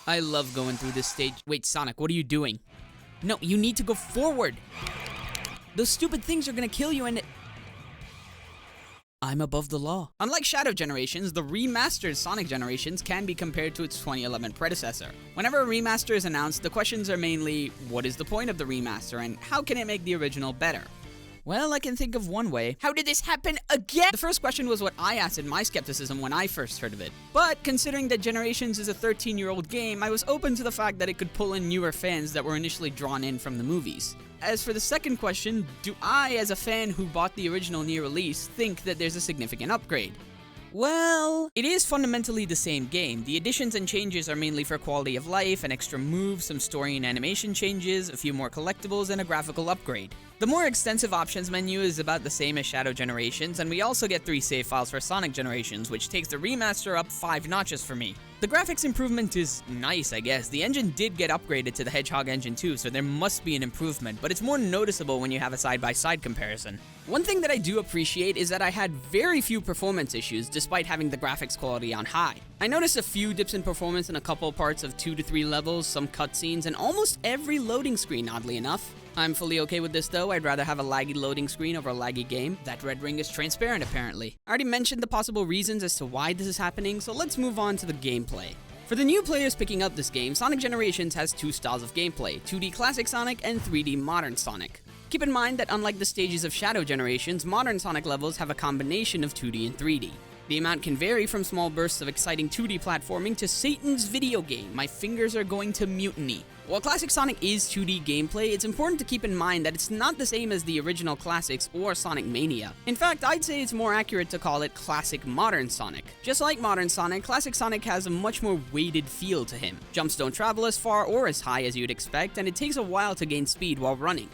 I love going through this stage. Wait, Sonic, what are you doing? No, you need to go forward. Those stupid things are gonna kill you and I'm above the law. Unlike Shadow Generations, the remastered Sonic Generations can be compared to its 2011 predecessor. Whenever a remaster is announced, the questions are mainly, what is the point of the remaster and how can it make the original better? Well, I can think of one way. How did this happen again? The first question was what I asked in my skepticism when I first heard of it. But considering that Generations is a 13-year-old game, I was open to the fact that it could pull in newer fans that were initially drawn in from the movies. As for the second question, do I, as a fan who bought the original Nier release, think that there's a significant upgrade? Well, it is fundamentally the same game. The additions and changes are mainly for quality of life, an extra move, some story and animation changes, a few more collectibles, and a graphical upgrade. The more extensive options menu is about the same as Shadow Generations, and we also get 3 save files for Sonic Generations, which takes the remaster up 5 notches for me. The graphics improvement is nice, I guess. The engine did get upgraded to the Hedgehog engine too, so there must be an improvement, but it's more noticeable when you have a side-by-side comparison. One thing that I do appreciate is that I had very few performance issues despite having the graphics quality on high. I noticed a few dips in performance in a couple parts of 2 to 3 levels, some cutscenes, and almost every loading screen, oddly enough. I'm fully okay with this though. I'd rather have a laggy loading screen over a laggy game. That red ring is transparent apparently. I already mentioned the possible reasons as to why this is happening, so let's move on to the gameplay. For the new players picking up this game, Sonic Generations has 2 styles of gameplay, 2D Classic Sonic and 3D Modern Sonic. Keep in mind that unlike the stages of Shadow Generations, Modern Sonic levels have a combination of 2D and 3D. The amount can vary from small bursts of exciting 2D platforming to Satan's video game, my fingers are going to mutiny. While Classic Sonic is 2D gameplay, it's important to keep in mind that it's not the same as the original classics or Sonic Mania. In fact, I'd say it's more accurate to call it Classic Modern Sonic. Just like Modern Sonic, Classic Sonic has a much more weighted feel to him. Jumps don't travel as far or as high as you'd expect, and it takes a while to gain speed while running.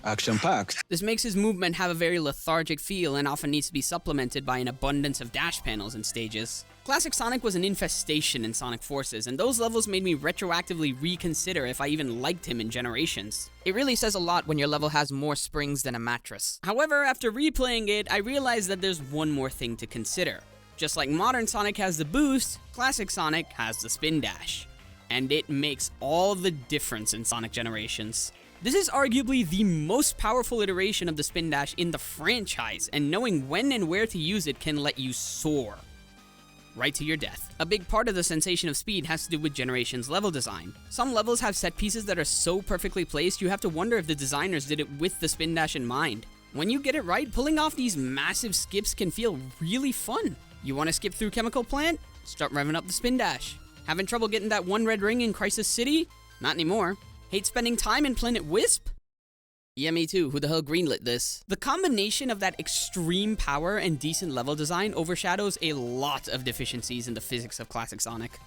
Action-packed. This makes his movement have a very lethargic feel and often needs to be supplemented by an abundance of dash panels and stages. Classic Sonic was an infestation in Sonic Forces, and those levels made me retroactively reconsider if I even liked him in Generations. It really says a lot when your level has more springs than a mattress. However, after replaying it, I realized that there's one more thing to consider. Just like Modern Sonic has the boost, Classic Sonic has the spin dash. And it makes all the difference in Sonic Generations. This is arguably the most powerful iteration of the spin dash in the franchise, and knowing when and where to use it can let you soar right to your death. A big part of the sensation of speed has to do with Generations level design. Some levels have set pieces that are so perfectly placed you have to wonder if the designers did it with the spin dash in mind. When you get it right, pulling off these massive skips can feel really fun. You want to skip through Chemical Plant? Start revving up the spin dash. Having trouble getting that one red ring in Crisis City? Not anymore. Hate spending time in Planet Wisp? Yeah, me too. Who the hell greenlit this? The combination of that extreme power and decent level design overshadows a lot of deficiencies in the physics of Classic Sonic.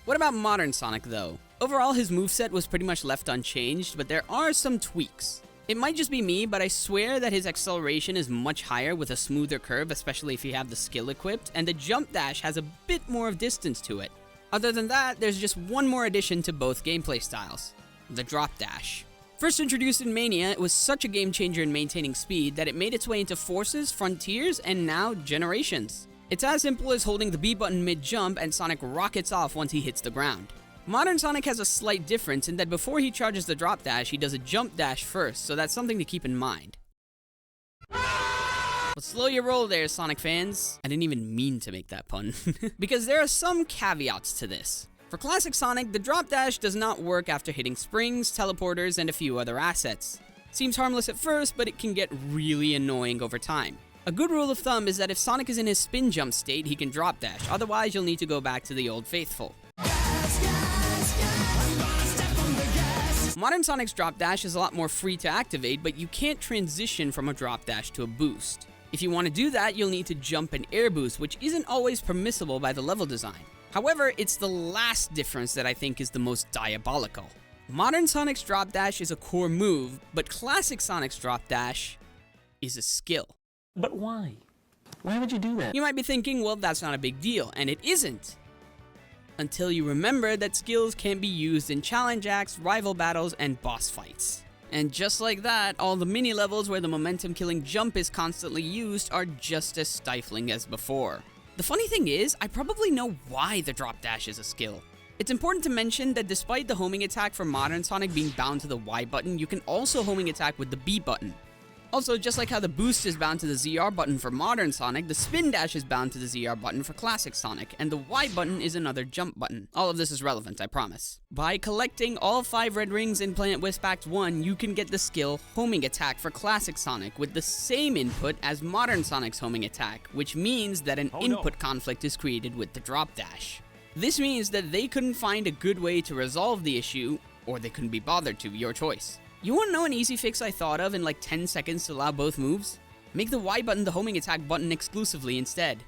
What about Modern Sonic though? Overall, his moveset was pretty much left unchanged, but there are some tweaks. It might just be me, but I swear that his acceleration is much higher with a smoother curve, especially if you have the skill equipped, and the jump dash has a bit more of distance to it. Other than that, there's just one more addition to both gameplay styles. The drop dash. First introduced in Mania, it was such a game changer in maintaining speed that it made its way into Forces, Frontiers, and now Generations. It's as simple as holding the B button mid-jump and Sonic rockets off once he hits the ground. Modern Sonic has a slight difference in that before he charges the drop dash, he does a jump dash first, so that's something to keep in mind. But slow your roll there, Sonic fans. I didn't even mean to make that pun. Because there are some caveats to this. For Classic Sonic, the drop dash does not work after hitting springs, teleporters, and a few other assets. Seems harmless at first, but it can get really annoying over time. A good rule of thumb is that if Sonic is in his spin jump state, he can drop dash, otherwise you'll need to go back to the old faithful. Modern Sonic's drop dash is a lot more free to activate, but you can't transition from a drop dash to a boost. If you want to do that, you'll need to jump and air boost, which isn't always permissible by the level design. However, it's the last difference that I think is the most diabolical. Modern Sonic's drop dash is a core move, but Classic Sonic's drop dash is a skill. But why? Why would you do that? You might be thinking, well, that's not a big deal, and it isn't. Until you remember that skills can be used in challenge acts, rival battles, and boss fights. And just like that, all the mini levels where the momentum-killing jump is constantly used are just as stifling as before. The funny thing is, I probably know why the drop dash is a skill. It's important to mention that despite the homing attack for modern Sonic being bound to the Y button, you can also homing attack with the B button. Also, just like how the boost is bound to the ZR button for modern Sonic, the spin dash is bound to the ZR button for classic Sonic, and the Y button is another jump button. All of this is relevant, I promise. By collecting all 5 red rings in Planet Wisp Act 1, you can get the skill Homing Attack for classic Sonic with the same input as modern Sonic's homing attack, which means that an input conflict is created with the drop dash. This means that they couldn't find a good way to resolve the issue, or they couldn't be bothered to, your choice. You wanna know an easy fix I thought of in like 10 seconds to allow both moves? Make the Y button the homing attack button exclusively instead.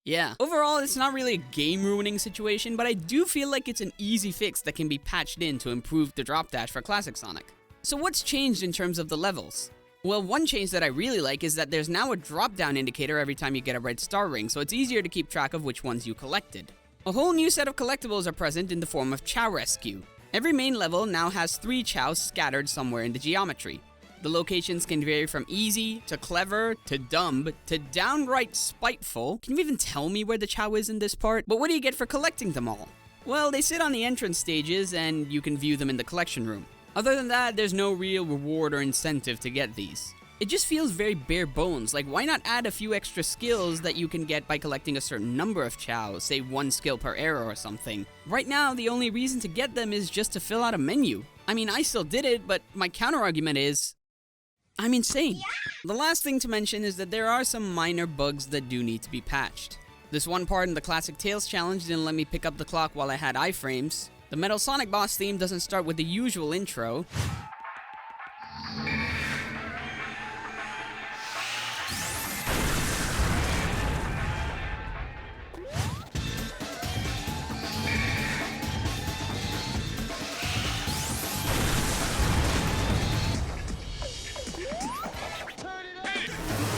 Yeah, overall it's not really a game-ruining situation, but I do feel like it's an easy fix that can be patched in to improve the drop dash for classic Sonic. So what's changed in terms of the levels? Well, one change that I really like is that there's now a drop-down indicator every time you get a red star ring, so it's easier to keep track of which ones you collected. A whole new set of collectibles are present in the form of Chow Rescue. Every main level now has 3 chows scattered somewhere in the geometry. The locations can vary from easy, to clever, to dumb, to downright spiteful. Can you even tell me where the chow is in this part? But what do you get for collecting them all? Well, they sit on the entrance stages and you can view them in the collection room. Other than that, there's no real reward or incentive to get these. It just feels very bare bones, like why not add a few extra skills that you can get by collecting a certain number of chows, say 1 skill per era or something. Right now, the only reason to get them is just to fill out a menu. I mean, I still did it, but my counter-argument is, I'm insane. The last thing to mention is that there are some minor bugs that do need to be patched. This one part in the Classic Tales challenge didn't let me pick up the clock while I had iframes. The Metal Sonic boss theme doesn't start with the usual intro.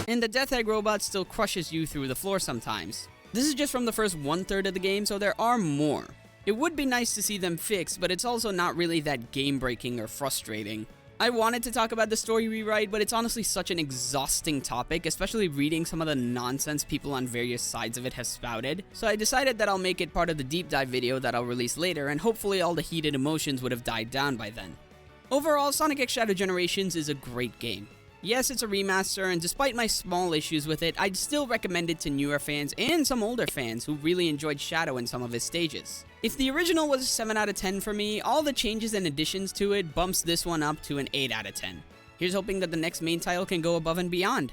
And the Death Egg robot still crushes you through the floor sometimes. This is just from the first 1/3 of the game, so there are more. It would be nice to see them fixed, but it's also not really that game-breaking or frustrating. I wanted to talk about the story rewrite, but it's honestly such an exhausting topic, especially reading some of the nonsense people on various sides of it have spouted. So I decided that I'll make it part of the deep dive video that I'll release later, and hopefully all the heated emotions would have died down by then. Overall, Sonic X Shadow Generations is a great game. Yes, it's a remaster, and despite my small issues with it, I'd still recommend it to newer fans and some older fans who really enjoyed Shadow in some of his stages. If the original was a 7 out of 10 for me, all the changes and additions to it bumps this one up to an 8 out of 10. Here's hoping that the next main title can go above and beyond.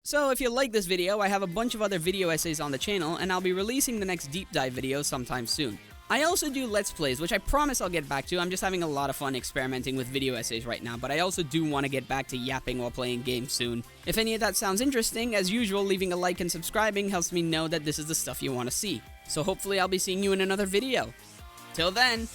So if you like this video, I have a bunch of other video essays on the channel, and I'll be releasing the next deep dive video sometime soon. I also do Let's Plays, which I promise I'll get back to. I'm just having a lot of fun experimenting with video essays right now, but I also do want to get back to yapping while playing games soon. If any of that sounds interesting, as usual, leaving a like and subscribing helps me know that this is the stuff you want to see. So hopefully I'll be seeing you in another video. Till then...